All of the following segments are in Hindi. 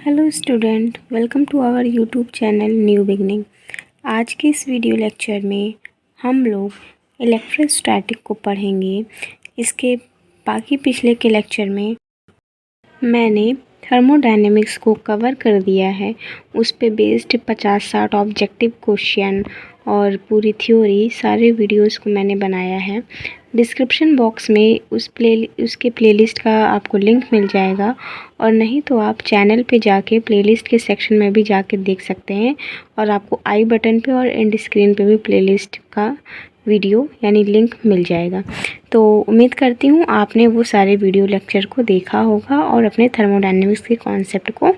Hello student, welcome to our YouTube channel new beginning. आज के इस वीडियो लेक्चर में हम लोग इलेक्ट्रोस्टैटिक को पढ़ेंगे। इसके बाकी पिछले के लेक्चर में मैंने थर्मोडायनेमिक्स को कवर कर दिया है। उस पे बेस्ड 50-60 ऑब्जेक्टिव क्वेश्चन और पूरी थ्योरी सारे वीडियोस को मैंने बनाया है। डिस्क्रिप्शन बॉक्स में उसके प्लेलिस्ट का आपको लिंक मिल जाएगा, और नहीं तो आप चैनल पे जाके प्लेलिस्ट के सेक्शन में भी जाके देख सकते हैं, और आपको आई बटन पे और एंड स्क्रीन पे भी प्लेलिस्ट का वीडियो यानी लिंक मिल जाएगा। तो उम्मीद करती हूँ आपने वो सारे वीडियो लेक्चर को देखा होगा और अपने थर्मोडायनेमिक्स के कॉन्सेप्ट को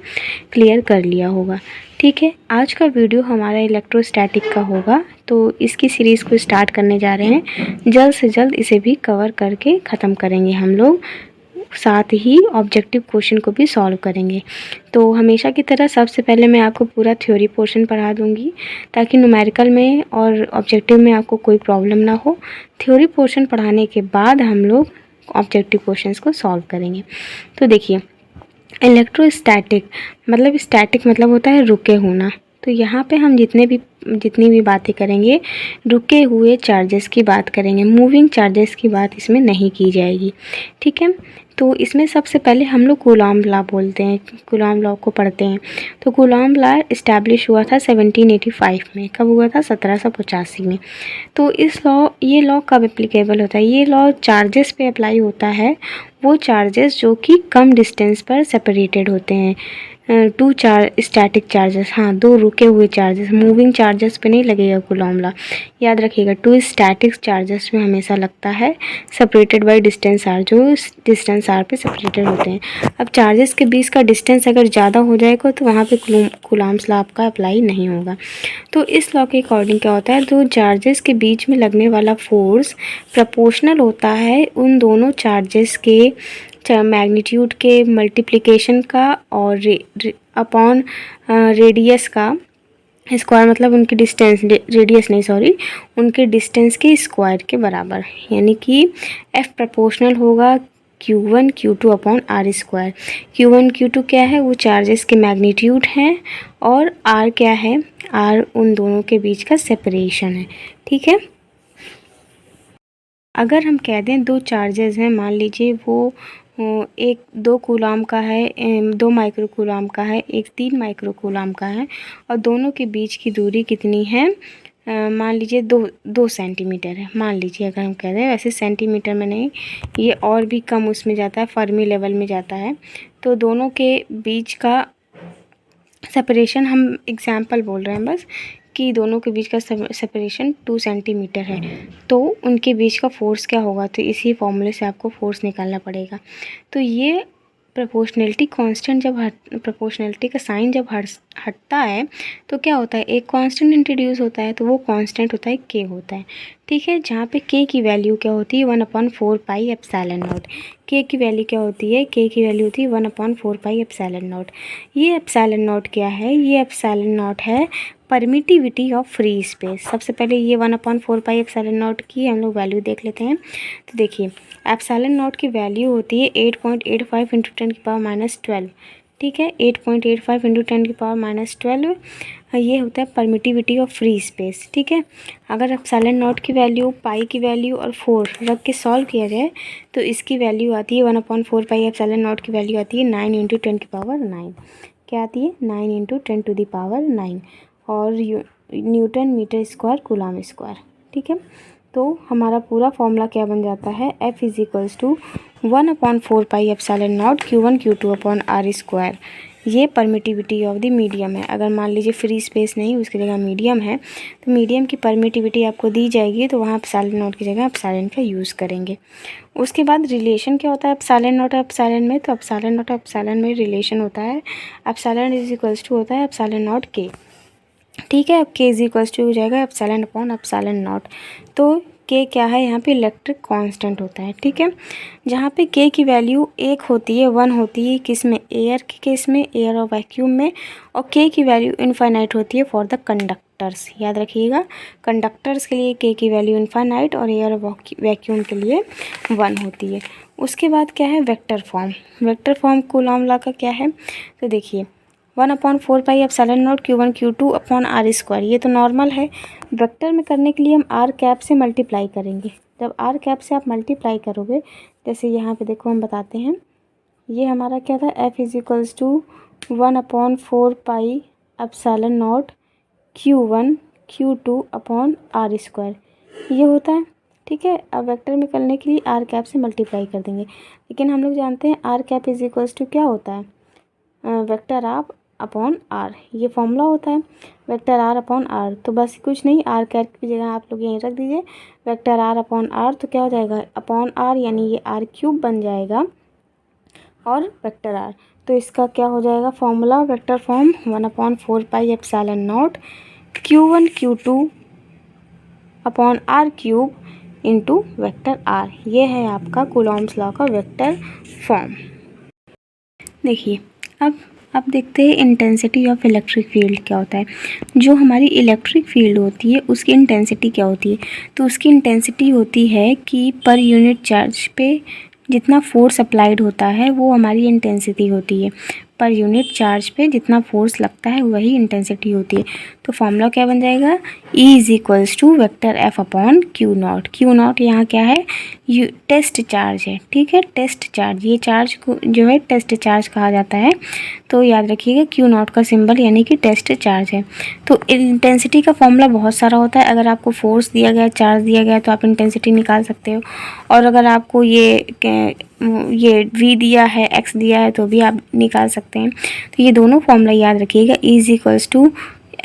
क्लियर कर लिया होगा। ठीक है, आज का वीडियो हमारा इलेक्ट्रोस्टैटिक का होगा, तो इसकी सीरीज़ को स्टार्ट करने जा रहे हैं। जल्द से जल्द इसे भी कवर करके ख़त्म करेंगे हम लोग, साथ ही ऑब्जेक्टिव क्वेश्चन को भी सॉल्व करेंगे। तो हमेशा की तरह सबसे पहले मैं आपको पूरा थ्योरी पोर्शन पढ़ा दूंगी, ताकि न्यूमेरिकल में और ऑब्जेक्टिव में आपको कोई प्रॉब्लम ना हो। थ्योरी पोर्शन पढ़ाने के बाद हम लोग ऑब्जेक्टिव क्वेश्चंस को सॉल्व करेंगे। तो देखिए, इलेक्ट्रोस्टैटिक मतलब होता है रुके होना। तो यहाँ पे हम जितनी भी बातें करेंगे, रुके हुए चार्जेस की बात करेंगे, मूविंग चार्जेस की बात इसमें नहीं की जाएगी। ठीक है, तो इसमें सबसे पहले हम लोग कूलॉम लॉ बोलते हैं, कूलॉम लॉ को पढ़ते हैं। तो कूलॉम लॉ इस्टेब्लिश हुआ था 1785 में। कब हुआ था? 1785 में। तो ये लॉ कब एप्लीकेबल होता है? ये लॉ चार्जेस पे अप्लाई होता है, वो चार्जेस जो कि कम डिस्टेंस पर सेपरेटेड होते हैं। टू स्टैटिक चार्जेस, हाँ, दो रुके हुए चार्जेस, मूविंग चार्जेस पे नहीं लगेगा कूलॉम लॉ, याद रखिएगा। टू स्टैटिक चार्जेस में हमेशा लगता है सेपरेटेड बाय डिस्टेंस आर, जो डिस्टेंस आर पे सेपरेटेड होते हैं। अब चार्जेस के बीच का डिस्टेंस अगर ज़्यादा हो जाएगा तो वहाँ पे कूलॉम्स लॉ आपका अप्लाई नहीं होगा। तो इस लॉ के अकॉर्डिंग क्या होता है, दो चार्जेस के बीच में लगने वाला फोर्स प्रोपोर्शनल होता है उन दोनों चार्जेस के मैग्नीट्यूड के मल्टीप्लिकेशन का और अपॉन रेडियस का स्क्वायर, मतलब उनकी डिस्टेंस, रेडियस नहीं सॉरी, उनके डिस्टेंस के स्क्वायर के बराबर। यानी कि F प्रोपोर्शनल होगा Q1 Q2 upon are square. Q1 Q2 क्या है? वो चार्जेस के मैग्नीट्यूड हैं, और R क्या है? R उन दोनों के बीच का सेपरेशन है। ठीक है, अगर हम कह दें दो चार्जेस हैं, मान लीजिए वो एक 2 कूलॉम का है, 2 माइक्रो कूलॉम का है, एक 3 माइक्रो कूलॉम का है, और दोनों के बीच की दूरी कितनी है? मान लीजिए 2 सेंटीमीटर है। मान लीजिए, अगर हम कह रहे हैं, वैसे सेंटीमीटर में नहीं, ये और भी कम उसमें जाता है, फर्मी लेवल में जाता है। तो दोनों के बीच का सेपरेशन, हम एग्जाम्पल बोल रहे हैं बस, कि दोनों के बीच का सेपरेशन 2 सेंटीमीटर है, तो उनके बीच का फोर्स क्या होगा? तो इसी फॉर्मूले से आपको फोर्स निकालना पड़ेगा। तो ये प्रोपोर्शनलिटी कांस्टेंट प्रोपोर्शनलिटी का साइन जब हटता है तो क्या होता है? एक कांस्टेंट इंट्रोड्यूस होता है, तो वो कांस्टेंट होता है के होता है। ठीक है, जहाँ पे के की वैल्यू क्या होती है? 1/4 पाई एप्सिलॉन नॉट। के की वैल्यू क्या होती है? के की वैल्यू होती है 1/4 पाई एप्सिलॉन नॉट। ये एप्सिलॉन नॉट क्या है? ये एप्सिलॉन नॉट है परमिटिविटी ऑफ फ्री स्पेस। सबसे पहले ये 1/4 पाई एप्सिलॉन नॉट की हम लोग वैल्यू देख लेते हैं। तो देखिए, एप्सिलॉन नॉट की वैल्यू होती है 8.85 × 10⁻⁻12। ठीक है, 8.85 × 10⁻⁻12 ये होता है परमिटिविटी ऑफ फ्री स्पेस। ठीक है, अगर एप्सिलॉन नॉट की वैल्यू, पाई की वैल्यू और 4 रख के सॉल्व किया जाए तो इसकी वैल्यू आती है 1/4 पाई एप्सिलॉन नॉट की वैल्यू आती है 9 × 10⁻9। क्या आती है? 9 × 10⁻9, और newton metre square coulomb square. ठीक है, तो हमारा पूरा फॉर्मूला क्या बन जाता है? F = 1/4 pi epsilon nought Q1 Q2 upon are square. ये परमिटिविटी ऑफ द मीडियम है। अगर मान लीजिए फ्री स्पेस नहीं, उसकी जगह मीडियम है, तो मीडियम की परमिटिविटी आपको दी जाएगी, तो वहाँ एप्सिलॉन नॉट की जगह एप्सिलॉन का यूज़ करेंगे। उसके बाद रिलेशन क्या होता है एप्सिलॉन नॉट और एप्सिलॉन में? तो एप्सिलॉन नॉट और एप्सिलॉन में रिलेशन होता है, एप्सिलॉन = होता है एप्सिलॉन नॉट के। ठीक है, अब के = हो जाएगा एप्सिलॉन अपॉन एप्सिलॉन नॉट। तो के क्या है? यहाँ पे इलेक्ट्रिक कांस्टेंट होता है। ठीक है, जहाँ पे के की वैल्यू 1 होती है, 1 होती है किस में? एयर के केस में, एयर और वैक्यूम में, और के की वैल्यू इनफाइनाइट होती है फॉर द कंडक्टर्स। याद रखिएगा, कंडक्टर्स के लिए के की वैल्यू इनफाइनाइट और एयर और वैक्यूम के लिए 1 होती है। उसके बाद क्या है? Vector form. Vector form Coulomb law का क्या है? तो देखिए, 1/4πε0 Q1 Q2 upon are square. ये तो नॉर्मल है। वेक्टर में करने के लिए हम आर कैप से मल्टीप्लाई करेंगे। जब आर कैप से आप मल्टीप्लाई करोगे, जैसे यहाँ पे देखो हम बताते हैं, ये हमारा क्या था, F is equals to 1/4πε0 Q1 Q2 upon are square, ये होता है। ठीक है, अब वेक्टर में करने के लिए आर कैप से मल्टीप्लाई कर देंगे, लेकिन हम लोग जानते हैं R cap is equals to क्या होता है, वेक्टर आर अपॉन आर, ये फॉर्मूला होता है वेक्टर आर अपॉन आर। तो बस कुछ नहीं, आर कैप की जगह आप लोग यहीं रख दीजिए वेक्टर आर अपॉन आर, तो क्या हो जाएगा अपॉन आर, यानी ये आर क्यूब बन जाएगा और वेक्टर आर। तो इसका क्या हो जाएगा formula, vector form 1/4πε0 Q1 Q2 upon r cube into vector r. ये है आपका कूलॉम्स लॉ का वेक्टर फॉर्म। देखिए अब देखते हैं इंटेंसिटी ऑफ इलेक्ट्रिक फील्ड क्या होता है। जो हमारी इलेक्ट्रिक फील्ड होती है उसकी इंटेंसिटी क्या होती है, तो उसकी इंटेंसिटी होती है कि पर यूनिट चार्ज पे जितना फोर्स अप्लाइड होता है वो हमारी इंटेंसिटी होती है। पर यूनिट चार्ज पे जितना फोर्स लगता है वही इंटेंसिटी होती है। तो फॉर्मूला क्या बन जाएगा, E is equals to vector F upon Q nought. Q nought यहाँ क्या है, टेस्ट चार्ज है। ठीक है, टेस्ट चार्ज, ये चार्ज को जो है टेस्ट चार्ज कहा जाता है। तो याद रखिएगा क्यू नॉट का सिंबल यानी कि टेस्ट चार्ज है। तो इंटेंसिटी का फॉर्मूला बहुत सारा होता है। अगर आपको फोर्स दिया गया, चार्ज दिया गया, तो आप इंटेंसिटी निकाल सकते हो। और अगर आपको ये v दिया है, x दिया है, तो भी आप निकाल सकते हैं। तो ये दोनों फॉर्मूला याद रखिएगा। E is equals to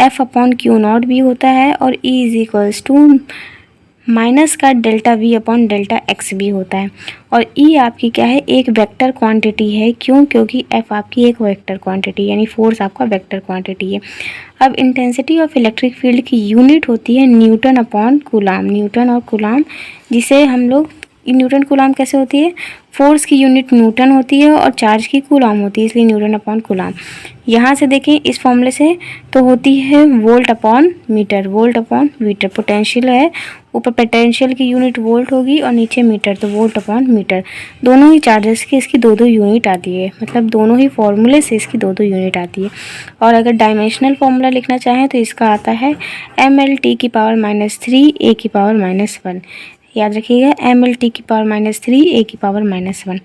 F upon Q naught भी होता है और E is equals to minus का delta v upon delta x भी होता है। और E आपकी क्या है, एक वेक्टर क्वांटिटी है। क्यों, क्योंकि F आपकी एक वेक्टर क्वांटिटी यानी फोर्स आपका वेक्टर क्वांटिटी है। अब इंटेंसिटी ऑफ इलेक्ट्रिक फील्ड की यूनिट होती है न्यूटन अपॉन कूलाम। न्यूटन और कूलाम, जिसे हम लोग न्यूटन कूलाम कैसे होती है, फोर्स की यूनिट न्यूटन होती है और चार्ज की कूलाम होती है, इसलिए न्यूटन अपॉन कूलाम। यहाँ से देखें इस फॉर्मूले से तो होती है volt upon metre. Volt upon metre, potential है, ऊपर पोटेंशियल की यूनिट वोल्ट होगी और नीचे मीटर, तो वोल्ट अपॉन मीटर। दोनों ही चार्जेस की इसकी दो यूनिट आती है, मतलब दोनों ही फॉर्मूले से इसकी दो यूनिट आती है। और अगर डायमेंशनल फॉर्मूला लिखना चाहें तो इसका आता है mLt की पावर -3 a की पावर -1। याद रखिएगा mLt की पावर -3 a की पावर -1।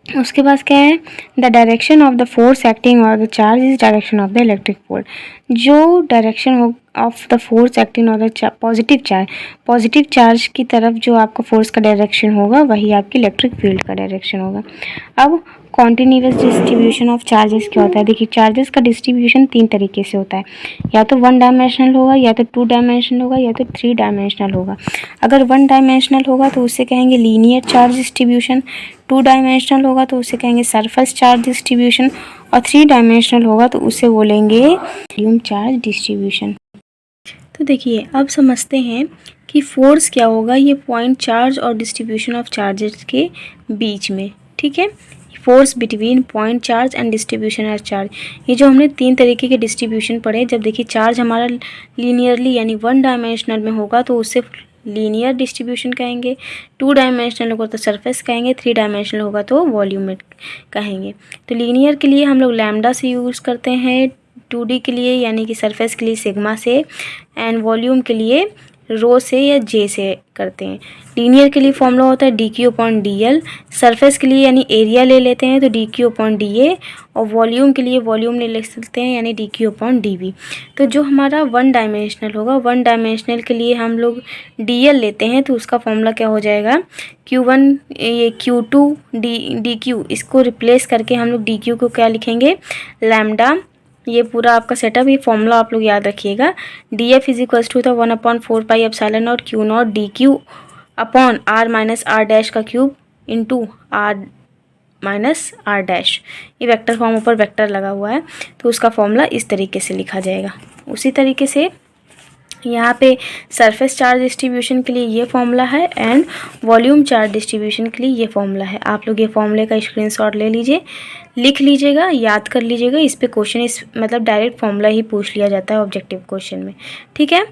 उसके पास क्या है, the direction of the force acting और the charge is direction of the electric force. जो direction of the force acting और द पॉजिटिव चार्ज की तरफ जो आपका फोर्स का डायरेक्शन होगा वही आपकी इलेक्ट्रिक फील्ड का डायरेक्शन होगा। अब कॉन्टिन्यूअस डिस्ट्रीब्यूशन ऑफ चार्जेस क्या होता है, देखिए चार्जेस का डिस्ट्रीब्यूशन 3 तरीके से होता है, या तो 1 डायमेंशनल होगा, या तो 2 डायमेंशनल होगा, या तो 3 डायमेंशनल होगा। अगर 1 डायमेंशनल होगा तो उसे कहेंगे लीनियर चार्ज डिस्ट्रीब्यूशन, 2 डायमेंशनल होगा तो उसे कहेंगे सरफेस चार्ज डिस्ट्रीब्यूशन, और 3 डायमेंशनल होगा तो उसे बोलेंगे वॉल्यूम चार्ज डिस्ट्रीब्यूशन। तो देखिए अब समझते हैं कि फोर्स क्या होगा, ये पॉइंट चार्ज और डिस्ट्रीब्यूशन ऑफ चार्जेस के बीच में। ठीक है, force between point charge and distribution of charge. ये जो हमने 3 तरीके के डिस्ट्रीब्यूशन पढ़े, जब देखिए चार्ज हमारा लीनियरली यानी 1 डायमेंशनल में होगा तो उससे लीनियर डिस्ट्रीब्यूशन कहेंगे, 2 डायमेंशनल होगा तो सरफेस कहेंगे, 3 डायमेंशनल होगा तो वॉल्यूम कहेंगे। तो लीनियर के लिए हम लोग लैम्डा से यूज़ करते हैं, 2D के लिए यानी कि सरफेस के लिए सिग्मा से, एंड वॉल्यूम के लिए रो से या जे से करते हैं। लीनियर के लिए फॉर्मूला होता है dq अपॉन dl, सरफेस के लिए यानी एरिया ले लेते हैं तो dq अपॉन dA, और वॉल्यूम के लिए वॉल्यूम ले सकते हैं यानी dq अपॉन dV। तो जो हमारा 1 डायमेंशनल होगा, 1 डायमेंशनल के लिए हम लोग dl लेते हैं तो उसका फॉर्मूला क्या हो जाएगा, q1 ये q2 dq, इसको रिप्लेस करके हम लोग dq को क्या लिखेंगे, लैम्डा। ये पूरा आपका सेटअप, ये फॉर्मूला आप लोग याद रखिएगा। df इज इक्वल्स टू था 1/4πε0 q naught dq upon r minus r dash का cube into r minus r dash. ये वेक्टर फॉर्म ऊपर वेक्टर लगा हुआ है तो उसका फॉर्मूला इस तरीके से लिखा जाएगा। उसी तरीके से यहाँ पे सरफेस चार्ज डिस्ट्रीब्यूशन के लिए ये फॉर्मूला है एंड वॉल्यूम चार्ज डिस्ट्रीब्यूशन के लिए ये फॉर्मूला है। आप लोग ये फॉर्मूले का स्क्रीनशॉट ले लीजिए, लिख लीजिएगा, याद कर लीजिएगा। इस पे क्वेश्चन मतलब डायरेक्ट फॉर्मूला ही पूछ लिया जाता है ऑब्जेक्टिव क्वेश्चन में। ठीक है,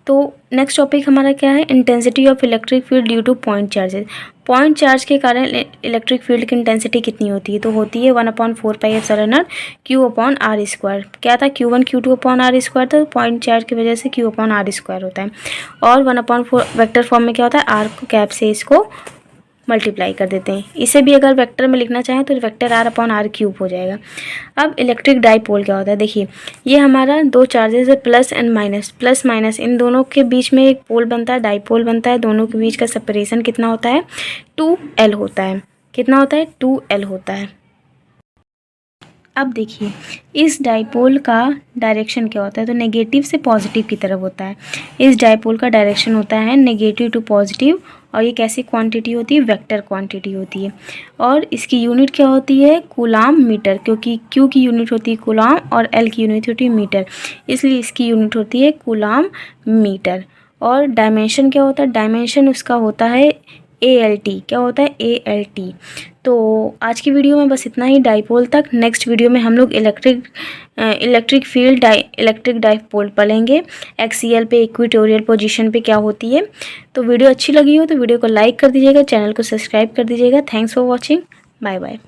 तो नेक्स्ट टॉपिक हमारा क्या है, intensity of electric field due two point charges. Point charge के कारण इलेक्ट्रिक फील्ड की इंटेंसिटी कितनी होती है, तो होती है 1/4πε0 Q/r²। क्या था, Q1 Q2/r², तो पॉइंट चार्ज की वजह से Q/r² होता है। और 1/4 वेक्टर फॉर्म में क्या होता है, आर को कैप से इसको मल्टीप्लाई कर देते हैं। इसे भी अगर वेक्टर में लिखना चाहें तो वेक्टर r/r³ हो जाएगा। अब इलेक्ट्रिक डाइपोल क्या होता है, देखिए ये हमारा दो चार्जेस है, plus and minus. Plus minus इन दोनों के बीच में एक पोल बनता है, डाइपोल बनता है। दोनों के बीच का सेपरेशन कितना होता है, 2l होता है। कितना होता है, 2l होता है। अब देखिए इस डाइपोल का डायरेक्शन क्या होता है, तो नेगेटिव से पॉजिटिव की तरफ होता है। इस डाइपोल का डायरेक्शन होता है नेगेटिव टू पॉजिटिव, और ये कैसी क्वांटिटी होती है, वेक्टर क्वांटिटी होती है। और इसकी यूनिट क्या होती है, कूलाम मीटर, क्योंकि Q की यूनिट होती है कूलाम और L की यूनिट होती है मीटर, इसलिए इसकी यूनिट होती है कूलाम मीटर। और डायमेंशन क्या होता है, डायमेंशन उसका होता है ALT। क्या होता है, ALT। तो आज की वीडियो में बस इतना ही, डाइपोल तक। नेक्स्ट वीडियो में हम लोग इलेक्ट्रिक फील्ड इलेक्ट्रिक डाइपोल पढ़ेंगे, एक्सियल पे, इक्वेटोरियल पोजीशन पे क्या होती है। तो वीडियो अच्छी लगी हो तो वीडियो को लाइक कर दीजिएगा, चैनल को सब्सक्राइब कर दीजिएगा। Thanks for watching, bye bye.